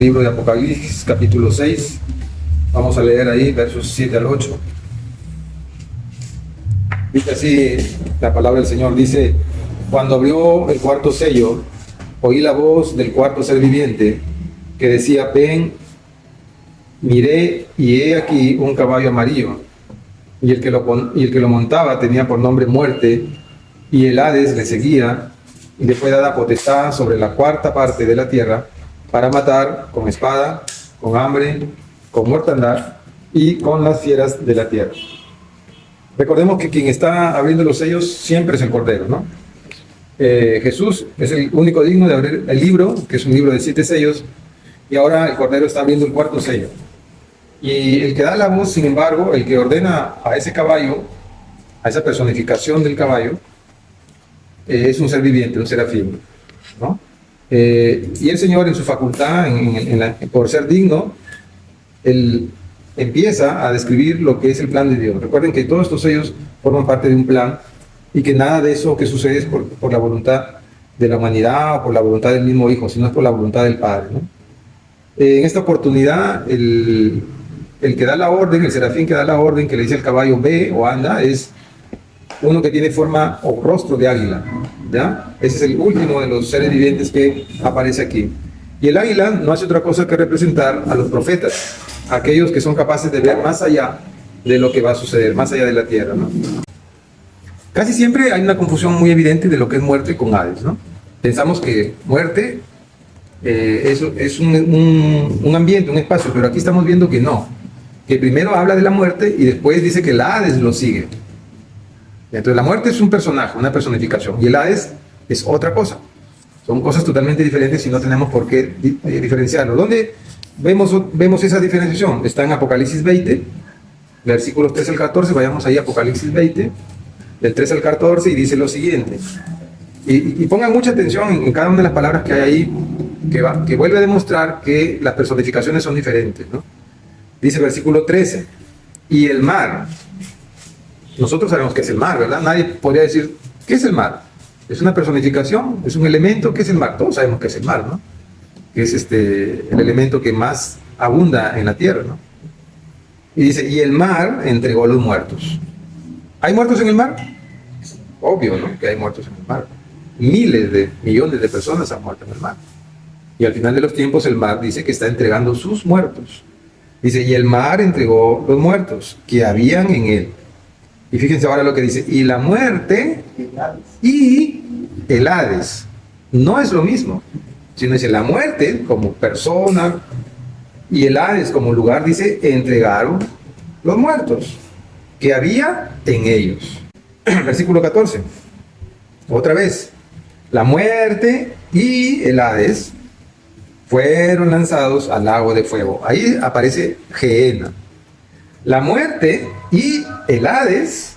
Libro de Apocalipsis, capítulo 6. Vamos a leer ahí versos 7 al 8. Dice así la palabra del Señor. Dice: cuando abrió el cuarto sello, oí la voz del cuarto ser viviente que decía: ven. Miré y he aquí un caballo amarillo, y el que lo montaba tenía por nombre Muerte, y el Hades le seguía, y le fue dada potestad sobre la cuarta parte de la tierra, para matar con espada, con hambre, con mortandad y con las fieras de la tierra. Recordemos que quien está abriendo los sellos siempre es el Cordero, ¿no? Jesús es el único digno de abrir el libro, que es un libro de 7 sellos, y ahora el Cordero está abriendo el cuarto sello. Y el que da la voz, sin embargo, el que ordena a ese caballo, a esa personificación del caballo, es un ser viviente, un serafín, ¿no? Y el Señor, en su facultad, por ser digno, Él empieza a describir lo que es el plan de Dios. Recuerden que todos estos sellos forman parte de un plan, y que nada de eso que sucede es por la voluntad de la humanidad o por la voluntad del mismo Hijo, sino es por la voluntad del Padre, ¿no? En esta oportunidad, el que da la orden, el serafín que da la orden, que le dice al caballo ve o anda, es uno que tiene forma o rostro de águila, ¿ya? Ese es el último de los seres vivientes que aparece aquí. Y el águila no hace otra cosa que representar a los profetas, aquellos que son capaces de ver más allá de lo que va a suceder, más allá de la tierra, ¿no? Casi siempre hay una confusión muy evidente de lo que es muerte con Hades, ¿no? Pensamos que muerte es un ambiente, un espacio, pero aquí estamos viendo que no, que primero habla de la muerte y después dice que el Hades lo sigue. Entonces la muerte es un personaje, una personificación, y el Hades es otra cosa. Son cosas totalmente diferentes y no tenemos por qué diferenciarlo. ¿Dónde vemos esa diferenciación? Está en Apocalipsis 20, versículos 3 al 14, vayamos ahí a Apocalipsis 20, del 3 al 14, y dice lo siguiente. Y pongan mucha atención en cada una de las palabras que hay ahí, que vuelve a demostrar que las personificaciones son diferentes, ¿no? Dice versículo 13, y el mar. Nosotros sabemos qué es el mar, ¿verdad? Nadie podría decir, ¿qué es el mar? ¿Es una personificación? ¿Es un elemento? ¿Qué es el mar? Todos sabemos qué es el mar, ¿no? Que es el elemento que más abunda en la tierra, ¿no? Y dice, y el mar entregó a los muertos. ¿Hay muertos en el mar? Obvio, ¿no? Que hay muertos en el mar. Miles de millones de personas han muerto en el mar. Y al final de los tiempos el mar dice que está entregando sus muertos. Dice, y el mar entregó los muertos que habían en él. Y fíjense ahora lo que dice, y la muerte y el Hades. No es lo mismo, sino dice la muerte como persona y el Hades como lugar, dice, entregaron los muertos que había en ellos. Versículo 14. Otra vez, la muerte y el Hades fueron lanzados al lago de fuego. Ahí aparece Gehenna. La muerte y el Hades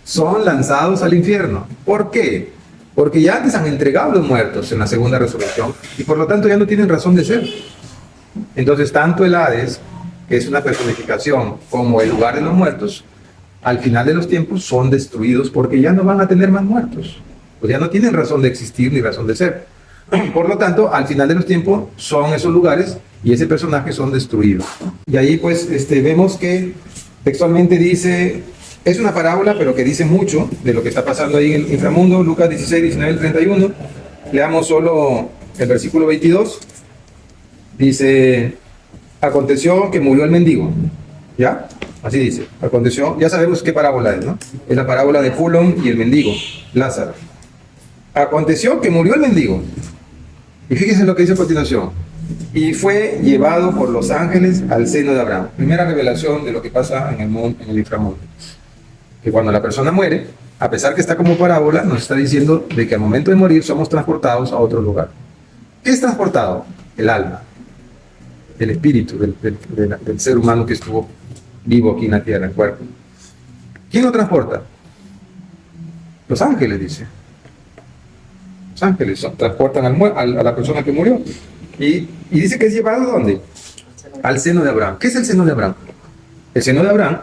son lanzados al infierno. ¿Por qué? Porque ya antes han entregado los muertos en la segunda resurrección y por lo tanto ya no tienen razón de ser. Entonces tanto el Hades, que es una personificación, como el lugar de los muertos, al final de los tiempos son destruidos porque ya no van a tener más muertos. Pues ya no tienen razón de existir ni razón de ser. Por lo tanto, al final de los tiempos son esos lugares y ese personaje son destruidos. Y ahí pues vemos que textualmente dice, es una parábola pero que dice mucho de lo que está pasando ahí en el inframundo. Lucas 16, 19 y 31. Leamos solo el versículo 22. Dice, aconteció que murió el mendigo. ¿Ya? Así dice, aconteció, ya sabemos qué parábola es, ¿no? Es la parábola de Fulón y el mendigo, Lázaro. Aconteció que murió el mendigo. Y fíjense lo que dice a continuación. Y fue llevado por los ángeles al seno de Abraham. Primera revelación de lo que pasa en el inframundo. Que cuando la persona muere, a pesar que está como parábola, nos está diciendo de que al momento de morir somos transportados a otro lugar. ¿Qué es transportado? El alma, el espíritu del ser humano que estuvo vivo aquí en la tierra, el cuerpo. ¿Quién lo transporta? Los ángeles, dice. Los ángeles transportan a la persona que murió. Y dice que es llevado ¿a dónde? Al seno de Abraham. ¿Qué es el seno de Abraham? El seno de Abraham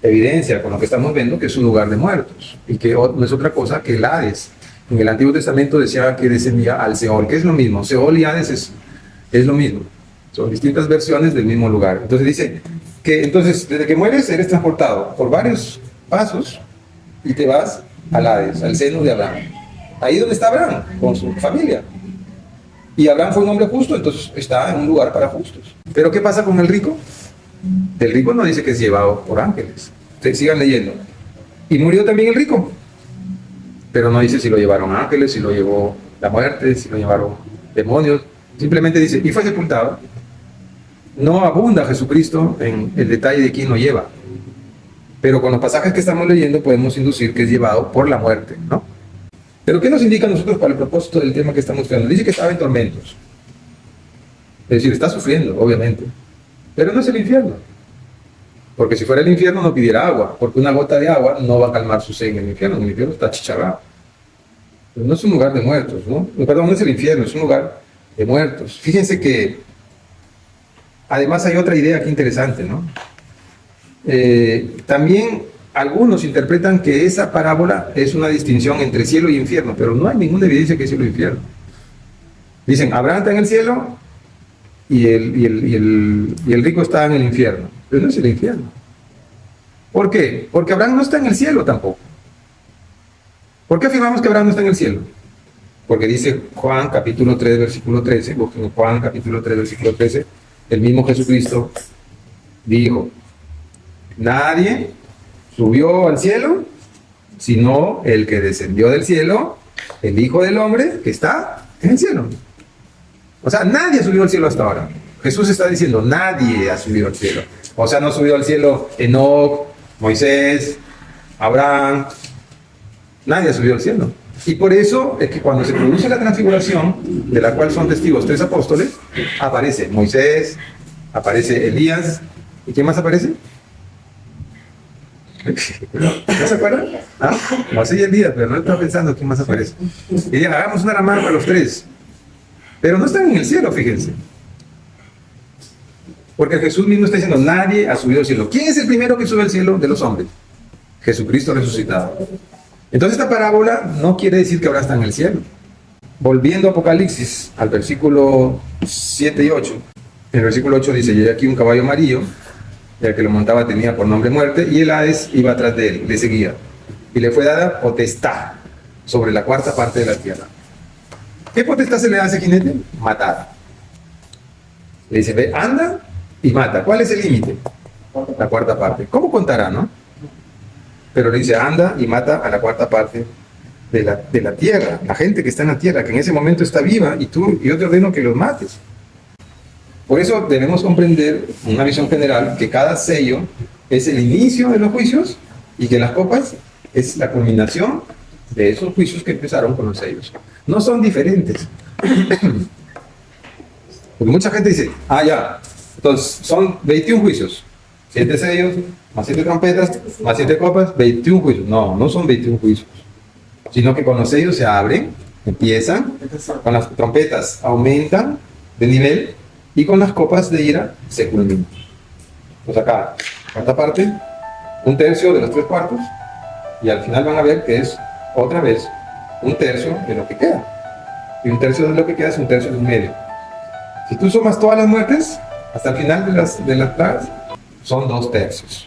evidencia con lo que estamos viendo que es un lugar de muertos y que no es otra cosa que el Hades. En el Antiguo Testamento decía que descendía al Seol, que es lo mismo. Seol y Hades es lo mismo. Son distintas versiones del mismo lugar. Entonces dice que entonces desde que mueres eres transportado por varios pasos y te vas al Hades, al seno de Abraham. Ahí donde está Abraham, con su familia. Y Abraham fue un hombre justo, entonces está en un lugar para justos. Pero ¿qué pasa con el rico? El rico no dice que es llevado por ángeles. Ustedes sigan leyendo. Y murió también el rico. Pero no dice si lo llevaron ángeles, si lo llevó la muerte, si lo llevaron demonios. Simplemente dice, y fue sepultado. No abunda Jesucristo en el detalle de quién lo lleva. Pero con los pasajes que estamos leyendo podemos inducir que es llevado por la muerte, ¿no? Pero ¿qué nos indica a nosotros para el propósito del tema que estamos estudiando? Dice que estaba en tormentos. Es decir, está sufriendo, obviamente. Pero no es el infierno. Porque si fuera el infierno no pidiera agua, porque una gota de agua no va a calmar su sed en el infierno. En el infierno está chicharrado. Pero no es un lugar de muertos, ¿no? Perdón, no es el infierno, es un lugar de muertos. Fíjense que además hay otra idea aquí interesante, ¿no? También algunos interpretan que esa parábola es una distinción entre cielo y infierno, pero no hay ninguna evidencia que es cielo e infierno. Dicen, Abraham está en el cielo y el rico está en el infierno, pero no es el infierno. ¿Por qué? Porque Abraham no está en el cielo tampoco. ¿Por qué afirmamos que Abraham no está en el cielo? Porque dice Juan capítulo 3, versículo 13, busquen Juan capítulo 3, versículo 13, el mismo Jesucristo dijo, nadie subió al cielo, sino el que descendió del cielo, el Hijo del Hombre que está en el cielo. O sea, nadie ha subido al cielo hasta ahora. Jesús está diciendo, nadie ha subido al cielo. O sea, no ha subido al cielo Enoc, Moisés, Abraham, nadie ha subido al cielo. Y por eso es que cuando se produce la transfiguración, de la cual son testigos 3 apóstoles, aparece Moisés, aparece Elías, ¿y quién más aparece? ¿No se acuerdan? ¿Ah? Moisés y Elías, pero no estaba pensando quién más aparece. Y digan, hagamos una ramada para los 3. Pero no están en el cielo, fíjense. Porque Jesús mismo está diciendo, nadie ha subido al cielo. ¿Quién es el primero que sube al cielo de los hombres? Jesucristo resucitado. Entonces esta parábola no quiere decir que ahora está en el cielo. Volviendo a Apocalipsis, al versículo 7 y 8. El versículo 8 dice, y aquí un caballo amarillo, y el que lo montaba tenía por nombre muerte, y el Hades iba atrás de él, le seguía. Y le fue dada potestad sobre la cuarta parte de la tierra. ¿Qué potestad se le da a ese jinete? Matar. Le dice, ve, anda y mata. ¿Cuál es el límite? La cuarta parte. ¿Cómo contará, no? Pero le dice, anda y mata a la cuarta parte de la tierra, la gente que está en la tierra, que en ese momento está viva, y yo te ordeno que los mates. Por eso debemos comprender una visión general, que cada sello es el inicio de los juicios, y que las copas es la culminación de esos juicios que empezaron con los sellos. No son diferentes. Porque mucha gente dice, ya, entonces son 21 juicios, 7 sellos, más 7 trompetas, más 7 copas, 21 juicios. No, no son 21 juicios, sino que con los sellos se abren, empiezan, con las trompetas aumentan de nivel, y con las copas de ira se culminan. Pues acá, cuarta parte, 1/3 de los 3/4, y al final van a ver que es otra vez 1/3 de lo que queda. Y 1/3 de lo que queda es 1/3 de un medio. Si tú sumas todas las muertes, hasta el final de las plagas, son 2/3.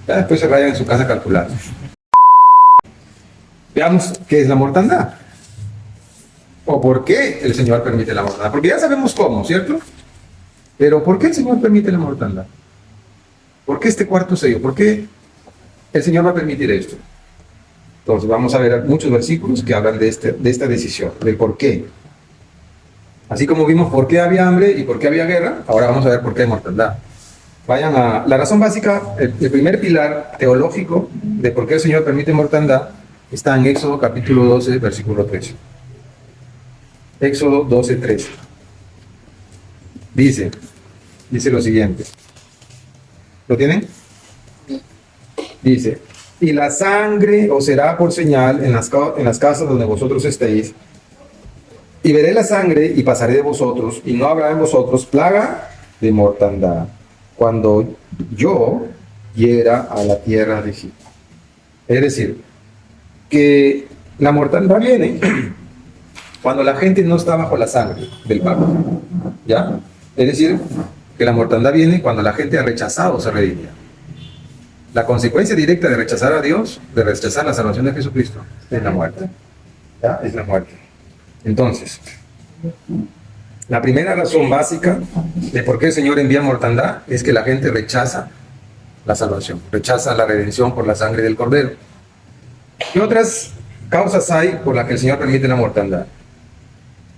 Ya después se vayan en su casa a calcular. Veamos qué es la mortandad. ¿O por qué el Señor permite la mortandad? Porque ya sabemos cómo, ¿cierto? Pero ¿por qué el Señor permite la mortandad? ¿Por qué este cuarto sello? ¿Por qué el Señor va a permitir esto? Entonces vamos a ver muchos versículos que hablan de esta decisión, del por qué. Así como vimos por qué había hambre y por qué había guerra, ahora vamos a ver por qué hay mortandad. Vayan a la razón básica, el primer pilar teológico de por qué el Señor permite mortandad está en Éxodo capítulo 12, versículo 13. Éxodo 12, 13. Dice lo siguiente. ¿Lo tienen? Dice, y la sangre os será por señal en las casas donde vosotros estéis, y veré la sangre y pasaré de vosotros, y no habrá en vosotros plaga de mortandad, cuando yo hiera a la tierra de Egipto. Es decir, que la mortandad viene cuando la gente no está bajo la sangre del pacto. ¿Ya? Es decir, que la mortandad viene cuando la gente ha rechazado ser redimida. La consecuencia directa de rechazar a Dios, de rechazar la salvación de Jesucristo, es la muerte. ¿Ya? Es la muerte. Entonces, la primera razón básica de por qué el Señor envía mortandad es que la gente rechaza la salvación, rechaza la redención por la sangre del Cordero. ¿Qué otras causas hay por las que el Señor permite la mortandad?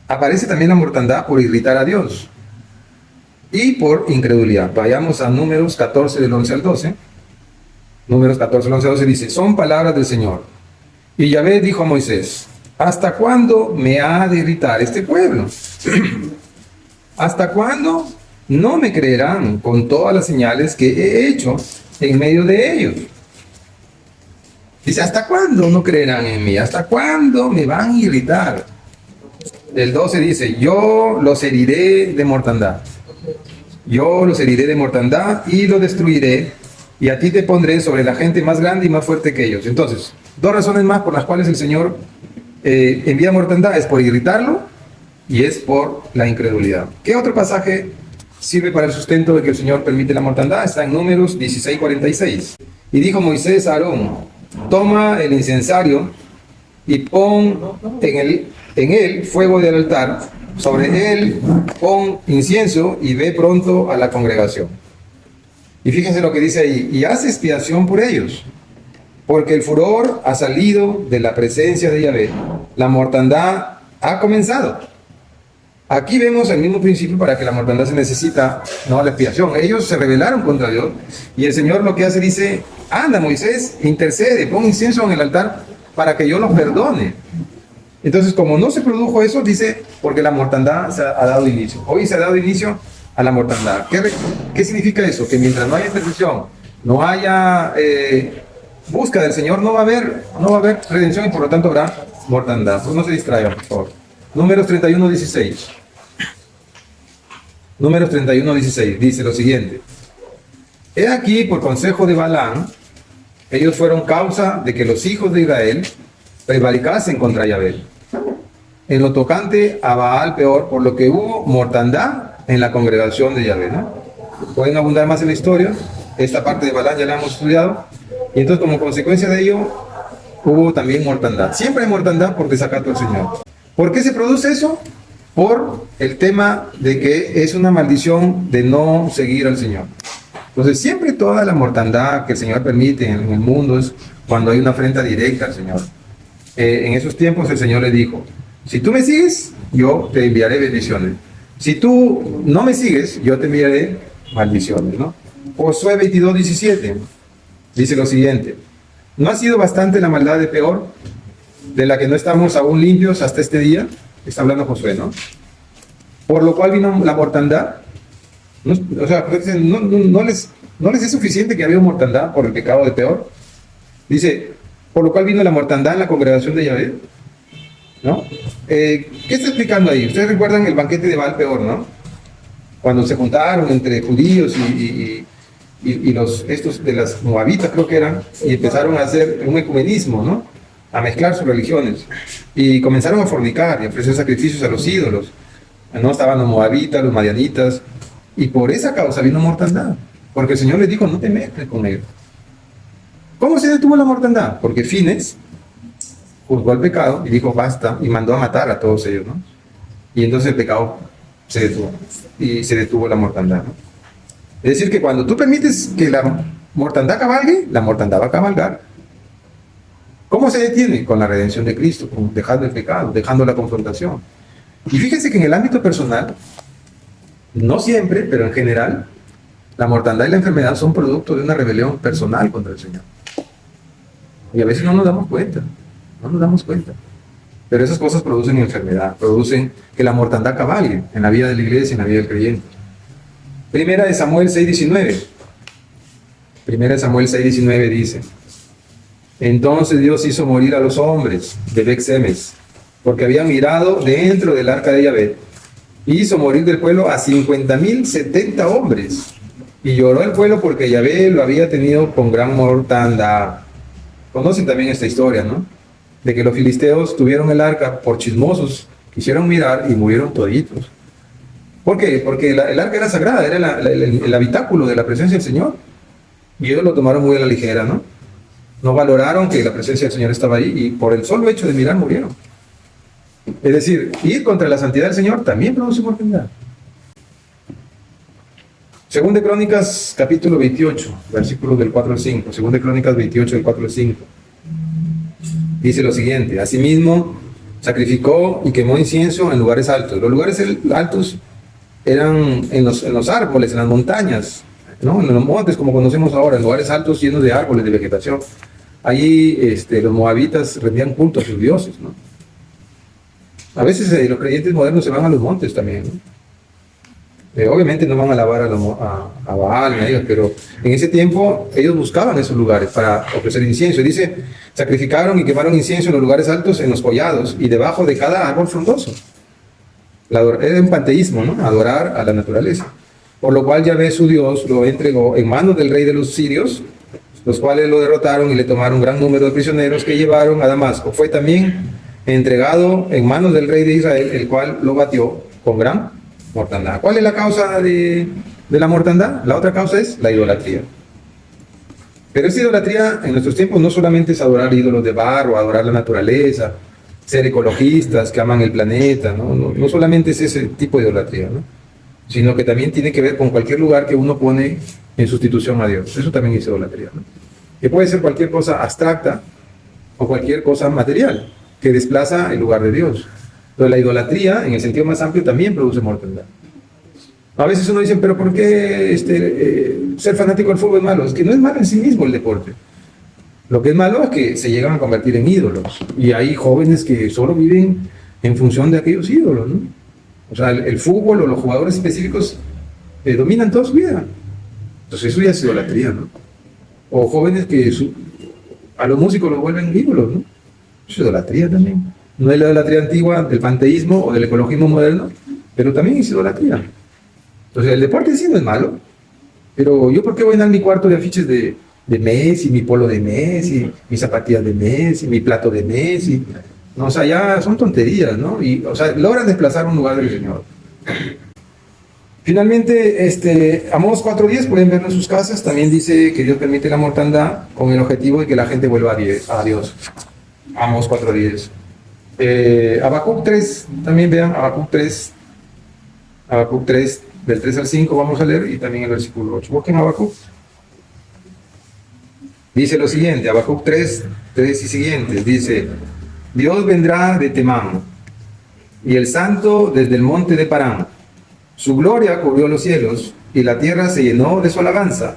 Aparece también la mortandad por irritar a Dios y por incredulidad. Vayamos a Números 14 del 11 al 12. Números 14 del 11 al 12 dice: son palabras del Señor. Y Yahvé dijo a Moisés: ¿hasta cuándo me ha de irritar este pueblo? ¿Hasta cuándo no me creerán con todas las señales que he hecho en medio de ellos? Dice: ¿hasta cuándo no creerán en mí? ¿Hasta cuándo me van a irritar? El 12 dice: yo los heriré de mortandad. Yo los heriré de mortandad y los destruiré, y a ti te pondré sobre la gente más grande y más fuerte que ellos. Entonces, dos razones más por las cuales el Señor envía mortandad: es por irritarlo y es por la incredulidad. ¿Qué otro pasaje sirve para el sustento de que el Señor permite la mortandad? Está en Números 16:46. Y dijo Moisés a Aarón: toma el incensario y pon en él fuego del altar, sobre él pon incienso y ve pronto a la congregación. Y fíjense lo que dice ahí: y haz expiación por ellos, porque el furor ha salido de la presencia de Yahvé, la mortandad ha comenzado. Aquí vemos el mismo principio para que la mortandad se necesita, no la expiación. Ellos se rebelaron contra Dios y el Señor lo que hace, dice: anda Moisés, intercede, pon incienso en el altar para que yo los perdone. Entonces, como no se produjo eso, dice, porque la mortandad se ha dado inicio. Hoy se ha dado inicio a la mortandad. ¿Qué significa eso? Que mientras no haya intercesión, no haya busca del Señor, no va a haber redención y por lo tanto habrá mortandad. Pues no se distraigan, por favor. Números 31:16. Números 31:16 dice lo siguiente: he aquí, por consejo de Balaam, ellos fueron causa de que los hijos de Israel prevaricasen contra Yahvé, en lo tocante a Baal peor, por lo que hubo mortandad en la congregación de Yahvé, ¿no? Pueden abundar más en la historia. Esta parte de Balaam ya la hemos estudiado. Y entonces, como consecuencia de ello, hubo también mortandad. Siempre hay mortandad por desacato al Señor. ¿Por qué se produce eso? Por el tema de que es una maldición de no seguir al Señor. Entonces, siempre toda la mortandad que el Señor permite en el mundo es cuando hay una afrenta directa al Señor. En esos tiempos el Señor le dijo: si tú me sigues, yo te enviaré bendiciones. Si tú no me sigues, yo te enviaré maldiciones, ¿no? Josué 22:17 dice lo siguiente: ¿no ha sido bastante la maldad de peor, de la que no estamos aún limpios hasta este día? Está hablando Josué, ¿no? Por lo cual vino la mortandad. No, o sea, no les es suficiente que había mortandad por el pecado de peor. Dice: por lo cual vino la mortandad en la congregación de Yahvé, ¿no? ¿Qué está explicando ahí? Ustedes recuerdan el banquete de Baal peor, ¿no? Cuando se juntaron entre judíos y estos de las moabitas, creo que eran, y empezaron a hacer un ecumenismo, ¿no? A mezclar sus religiones. Y comenzaron a fornicar y a ofrecer sacrificios a los ídolos. No estaban los moabitas, los madianitas, y por esa causa vino mortandad. Porque el Señor les dijo: no te mezcles con ellos. ¿Cómo se detuvo la mortandad? Porque Fines juzgó el pecado y dijo: basta, y mandó a matar a todos ellos, ¿no? Y entonces el pecado se detuvo, y se detuvo la mortandad, ¿no? Es decir, que cuando tú permites que la mortandad cabalgue, la mortandad va a cabalgar. ¿Cómo se detiene? Con la redención de Cristo, dejando el pecado, dejando la confrontación. Y fíjense que en el ámbito personal, no siempre, pero en general, la mortandad y la enfermedad son producto de una rebelión personal contra el Señor. Y a veces no nos damos cuenta, Pero esas cosas producen enfermedad, producen que la mortandad cabalgue en la vida de la iglesia, en la vida del creyente. Primera de Samuel 6:19. Primera de Samuel 6:19 dice: entonces Dios hizo morir a los hombres de Bet-Semes, porque habían mirado dentro del arca de Yahvé, y hizo morir del pueblo a 50,070 hombres. Y lloró el pueblo porque Yahvé lo había tenido con gran mortandad. Conocen también esta historia, ¿no? De que los filisteos tuvieron el arca por chismosos, Quisieron mirar y murieron toditos. ¿Por qué? Porque el arca era sagrada, era el habitáculo de la presencia del Señor. Y ellos lo tomaron muy a la ligera, ¿no? No valoraron que la presencia del Señor estaba ahí y por el solo hecho de mirar murieron. Es decir, ir contra la santidad del Señor también produce mortandad. Según de Crónicas, capítulo 28, versículos del 4 al 5. Según de Crónicas 28, del 4 al 5. Dice lo siguiente: asimismo, sacrificó y quemó incienso en lugares altos. Los lugares altos eran en los árboles, en las montañas, ¿no? En los montes, como conocemos ahora, en lugares altos llenos de árboles, de vegetación. Allí los moabitas rendían culto a sus dioses, ¿no? A veces los creyentes modernos se van a los montes también, ¿no? Obviamente no van a alabar a Baal, ¿no? Pero en ese tiempo ellos buscaban esos lugares para ofrecer incienso. Dice, sacrificaron y quemaron incienso en los lugares altos, en los collados y debajo de cada árbol frondoso. Era un panteísmo, ¿no? Adorar a la naturaleza. Por lo cual Yahvé su Dios lo entregó en manos del rey de los sirios, los cuales lo derrotaron y le tomaron gran número de prisioneros que llevaron a Damasco. Fue también entregado en manos del rey de Israel, el cual lo batió con gran mortandad. ¿Cuál es la causa de la mortandad? La otra causa es la idolatría. Pero esta idolatría en nuestros tiempos no solamente es adorar ídolos de barro, adorar la naturaleza, ser ecologistas que aman el planeta, no solamente es ese tipo de idolatría, ¿no? Sino que también tiene que ver con cualquier lugar que uno pone en sustitución a Dios. Eso también es idolatría, ¿no? Que puede ser cualquier cosa abstracta o cualquier cosa material que desplaza el lugar de Dios. Entonces la idolatría, en el sentido más amplio, también produce mortandad. A veces uno dice, pero ¿por qué ser fanático del fútbol es malo? Es que no es malo en sí mismo el deporte. Lo que es malo es que se llegan a convertir en ídolos. Y hay jóvenes que solo viven en función de aquellos ídolos, ¿no? O sea, el fútbol o los jugadores específicos dominan toda su vida. Entonces eso ya es idolatría, ¿no? O jóvenes que a los músicos los vuelven ídolos, ¿no? Eso es idolatría también. No es la idolatría antigua del panteísmo o del ecologismo moderno, pero también es idolatría. Entonces el deporte en sí no es malo, pero yo ¿por qué voy a llenar mi cuarto de afiches de Messi, mi polo de Messi, mis zapatillas de Messi, mi plato de Messi? No, o sea, ya son tonterías, ¿no? Y, o sea, logran desplazar un lugar del Señor. Finalmente, Amós 4:10, pueden verlo en sus casas, también dice que Dios permite la mortandad con el objetivo de que la gente vuelva a Dios. Amós 4:10. Habacuc 3, también vean, Habacuc 3, del 3 al 5 vamos a leer, y también el versículo 8. Busquen Habacuc. Dice lo siguiente, Habacuc 3 y siguientes, dice: Dios vendrá de Temán, y el santo desde el monte de Parán. Su gloria cubrió los cielos, y la tierra se llenó de su alabanza,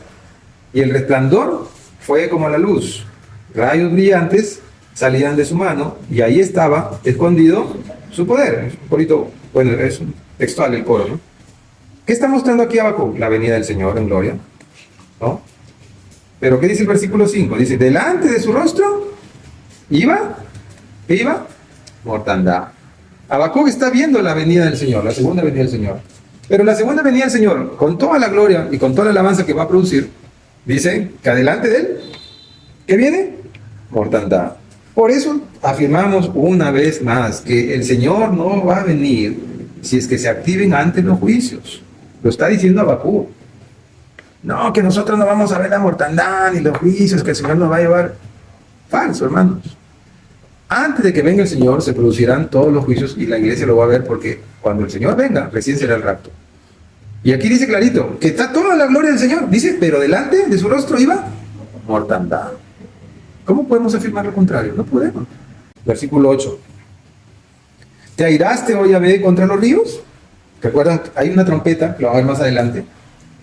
y el resplandor fue como la luz. Rayos brillantes salían de su mano, y ahí estaba escondido su poder. Un poquito, bueno, es textual el coro, ¿no? ¿Qué está mostrando aquí Habacuc? La venida del Señor en gloria, ¿no? Pero ¿qué dice el versículo 5? Dice, delante de su rostro iba, ¿qué iba? Mortandad. Habacuc está viendo la venida del Señor, la segunda venida del Señor. Pero la segunda venida del Señor, con toda la gloria y con toda la alabanza que va a producir, dice que adelante de él, ¿qué viene? Mortandad. Por eso afirmamos una vez más que el Señor no va a venir si es que se activen antes los juicios. Lo está diciendo Habacuc. No, que nosotros no vamos a ver la mortandad ni los juicios que el Señor nos va a llevar. Falso, hermanos. Antes de que venga el Señor se producirán todos los juicios y la iglesia lo va a ver, porque cuando el Señor venga, recién será el rapto. Y aquí dice clarito que está toda la gloria del Señor. Dice, pero delante de su rostro iba mortandad. ¿Cómo podemos afirmar lo contrario? No podemos. Versículo 8. ¿Te airaste, oh Yahvé, contra los ríos? ¿Recuerdan? Hay una trompeta, que lo vamos a ver más adelante,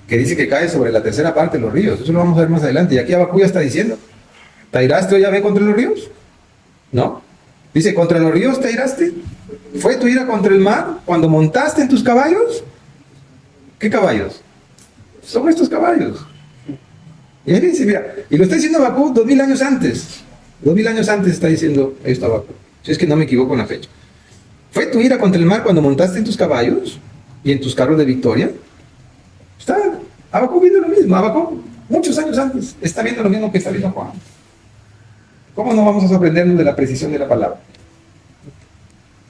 que dice que cae sobre la tercera parte de los ríos. Eso lo vamos a ver más adelante. Y aquí Habacuc ya está diciendo, ¿te airaste, oh Yahvé, contra los ríos? ¿No? Dice, ¿contra los ríos te airaste? ¿Fue tu ira contra el mar cuando montaste en tus caballos? ¿Qué caballos? Son estos caballos. Y ahí dice, mira, y lo está diciendo Habacuc 2000 años antes. 2000 años antes está diciendo esto Habacuc. Si es que no me equivoco en la fecha. ¿Fue tu ira contra el mar cuando montaste en tus caballos y en tus carros de victoria? Está Habacuc viendo lo mismo. Habacuc, muchos años antes, está viendo lo mismo que está viendo Juan. ¿Cómo no vamos a sorprendernos de la precisión de la palabra?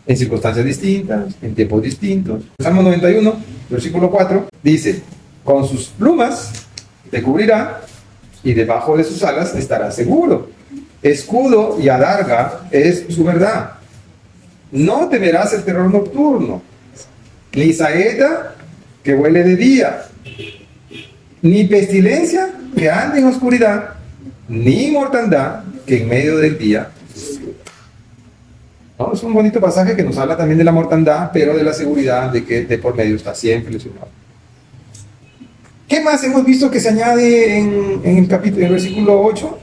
en circunstancias distintas, en tiempos distintos. Salmo 91, versículo 4, dice, con sus plumas te cubrirá y debajo de sus alas estarás seguro. Escudo y adarga es su verdad. No temerás el terror nocturno, ni saeta que huele de día, ni pestilencia que ande en oscuridad, ni mortandad que en medio del día. ¿No? Es un bonito pasaje que nos habla también de la mortandad, pero de la seguridad de que de por medio está siempre el Señor. ¿Qué más hemos visto que se añade en el capítulo, en el versículo 8?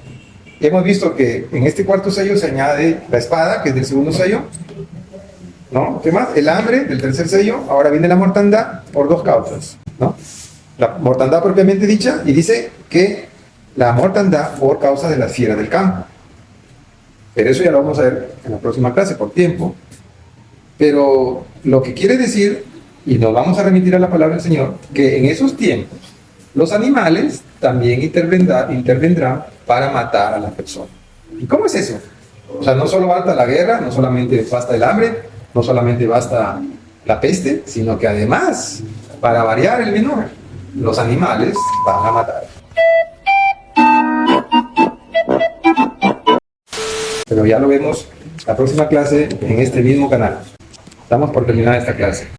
Hemos visto que en este cuarto sello se añade la espada, que es del segundo sello. ¿No? ¿Qué más? El hambre del tercer sello. Ahora viene la mortandad por dos causas, ¿no? La mortandad propiamente dicha, y dice que la mortandad por causa de las fieras del campo. Pero eso ya lo vamos a ver en la próxima clase por tiempo. Pero lo que quiere decir, y nos vamos a remitir a la palabra del Señor, que en esos tiempos los animales también intervendrán para matar a la persona. ¿Y cómo es eso? O sea, no solo basta la guerra, no solamente basta el hambre, no solamente basta la peste, sino que además, para variar el menor, los animales van a matar. Pero ya lo vemos la próxima clase en este mismo canal. Estamos por terminar esta clase.